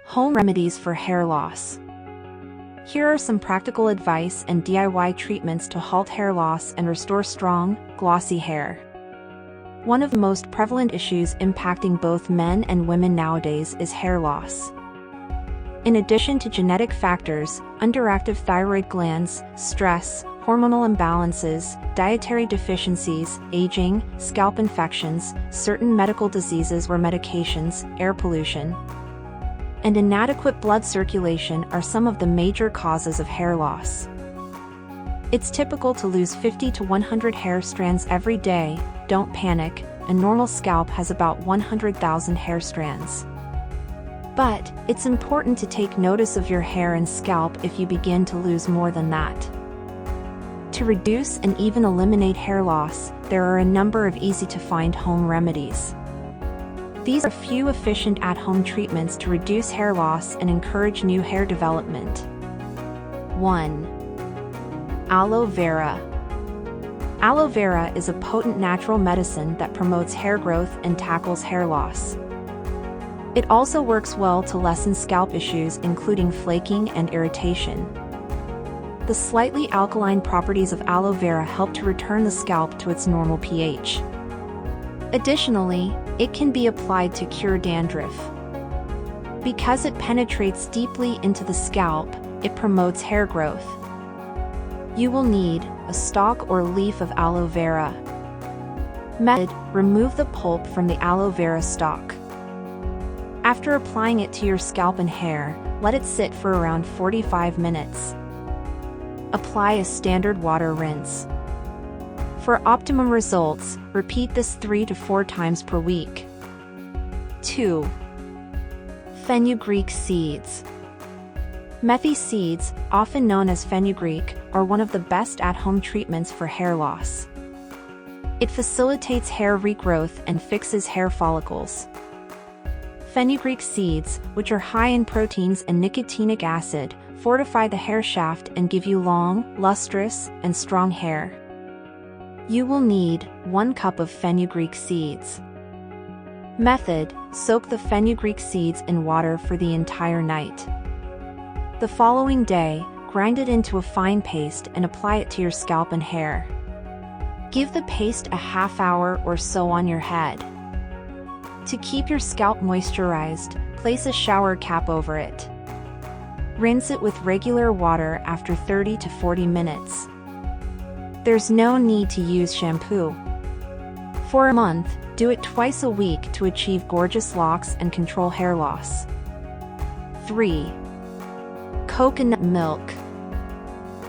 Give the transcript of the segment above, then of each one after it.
Home remedies for hair loss. Here are some practical advice and DIY treatments to halt hair loss and restore strong, glossy hair. One of the most prevalent issues impacting both men and women nowadays is hair loss. In addition to genetic factors, underactive thyroid glands, stress, hormonal imbalances, dietary deficiencies, aging, scalp infections, certain medical diseases or medications, air pollution, and inadequate blood circulation are some of the major causes of hair loss. It's typical to lose 50 to 100 hair strands every day. Don't panic, a normal scalp has about 100,000 hair strands. But it's important to take notice of your hair and scalp if you begin to lose more than that. To reduce and even eliminate hair loss, there are a number of easy-to-find home remedies. These are a few efficient at-home treatments to reduce hair loss and encourage new hair development. 1. Aloe Vera. Aloe vera is a potent natural medicine that promotes hair growth and tackles hair loss. It also works well to lessen scalp issues including flaking and irritation. The slightly alkaline properties of aloe vera help to return the scalp to its normal pH. Additionally, it can be applied to cure dandruff. Because it penetrates deeply into the scalp, it promotes hair growth. You will need a stalk or leaf of aloe vera. Method: remove the pulp from the aloe vera stalk. After applying it to your scalp and hair, let it sit for around 45 minutes. Apply a standard water rinse. For optimum results, repeat this 3 to 4 times per week. 2. Fenugreek seeds. Methy seeds, often known as fenugreek, are one of the best at-home treatments for hair loss. It facilitates hair regrowth and fixes hair follicles. Fenugreek seeds, which are high in proteins and nicotinic acid, fortify the hair shaft and give you long, lustrous, and strong hair. You will need 1 cup of fenugreek seeds. Method: soak the fenugreek seeds in water for the entire night. The following day, grind it into a fine paste and apply it to your scalp and hair. Give the paste a half hour or so on your head. To keep your scalp moisturized, place a shower cap over it. Rinse it with regular water after 30 to 40 minutes. There's no need to use shampoo. For a month, do it twice a week to achieve gorgeous locks and control hair loss. 3. Coconut milk.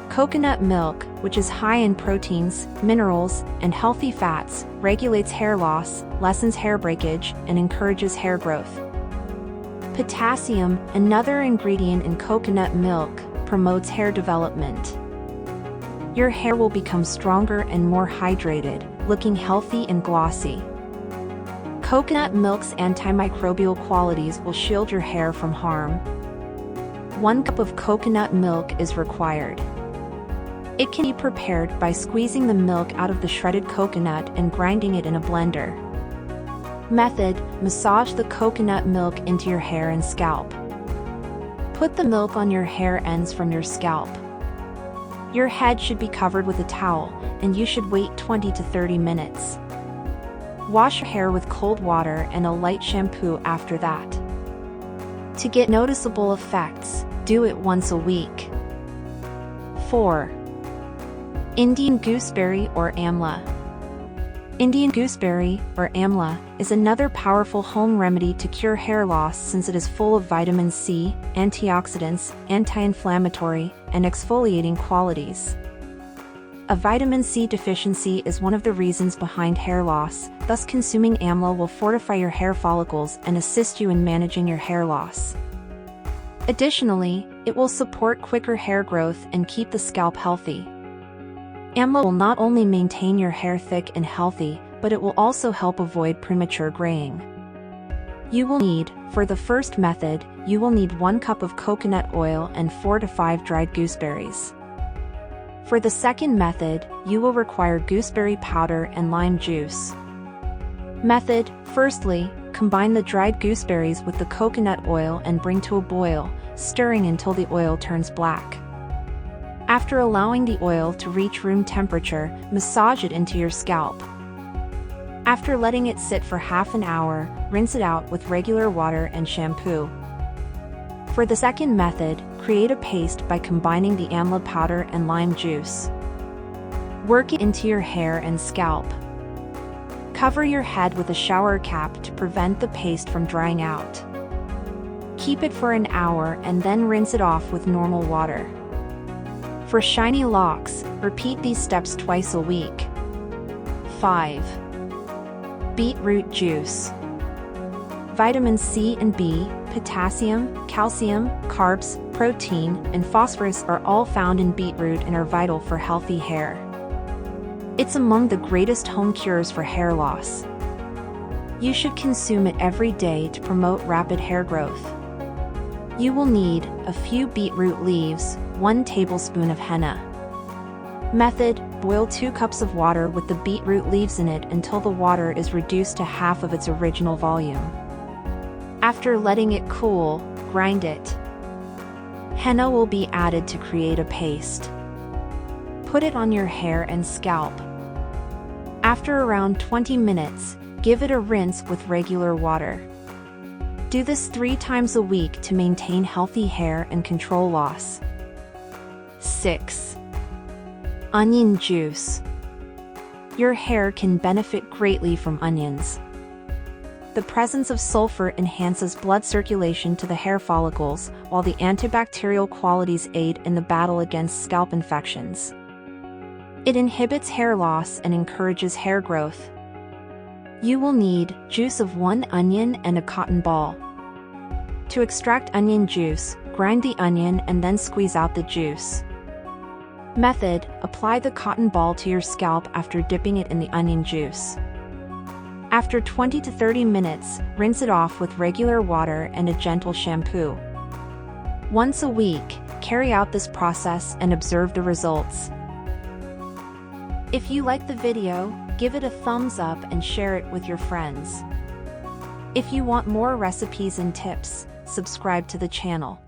Coconut milk, which is high in proteins, minerals, and healthy fats, regulates hair loss, lessens hair breakage, and encourages hair growth. Potassium, another ingredient in coconut milk, promotes hair development. Your hair will become stronger and more hydrated, looking healthy and glossy. Coconut milk's antimicrobial qualities will shield your hair from harm. 1 cup of coconut milk is required. It can be prepared by squeezing the milk out of the shredded coconut and grinding it in a blender. Method: massage the coconut milk into your hair and scalp. Put the milk on your hair ends from your scalp. Your head should be covered with a towel, and you should wait 20 to 30 minutes. Wash your hair with cold water and a light shampoo after that. To get noticeable effects, do it once a week. 4. Indian gooseberry or amla. Indian gooseberry, or amla, is another powerful home remedy to cure hair loss since it is full of vitamin C, antioxidants, anti-inflammatory, and exfoliating qualities. A vitamin C deficiency is one of the reasons behind hair loss, thus consuming amla will fortify your hair follicles and assist you in managing your hair loss. Additionally, it will support quicker hair growth and keep the scalp healthy. Amla will not only maintain your hair thick and healthy, but it will also help avoid premature graying. You will need, for the first method, you will need 1 cup of coconut oil and 4 to 5 dried gooseberries. For the second method, you will require gooseberry powder and lime juice. Method: firstly, combine the dried gooseberries with the coconut oil and bring to a boil, stirring until the oil turns black. After allowing the oil to reach room temperature, massage it into your scalp. After letting it sit for half an hour, rinse it out with regular water and shampoo. For the second method, create a paste by combining the amla powder and lime juice. Work it into your hair and scalp. Cover your head with a shower cap to prevent the paste from drying out. Keep it for an hour and then rinse it off with normal water. For shiny locks, repeat these steps twice a week. 5. Beetroot juice. Vitamin C and B, potassium, calcium, carbs, protein, and phosphorus are all found in beetroot and are vital for healthy hair. It's among the greatest home cures for hair loss. You should consume it every day to promote rapid hair growth. You will need a few beetroot leaves, 1 tablespoon of henna. Method: boil 2 cups of water with the beetroot leaves in it until the water is reduced to half of its original volume. After letting it cool, grind it. Henna will be added to create a paste. Put it on your hair and scalp. After around 20 minutes, give it a rinse with regular water. Do this 3 times a week to maintain healthy hair and control loss. 6. Onion juice. Your hair can benefit greatly from onions. The presence of sulfur enhances blood circulation to the hair follicles, while the antibacterial qualities aid in the battle against scalp infections. It inhibits hair loss and encourages hair growth. You will need juice of 1 onion and a cotton ball. To extract onion juice, grind the onion and then squeeze out the juice. Method: apply the cotton ball to your scalp after dipping it in the onion juice. After 20 to 30 minutes, rinse it off with regular water and a gentle shampoo. Once a week, carry out this process and observe the results. If you like the video, give it a thumbs up and share it with your friends. If you want more recipes and tips, subscribe to the channel.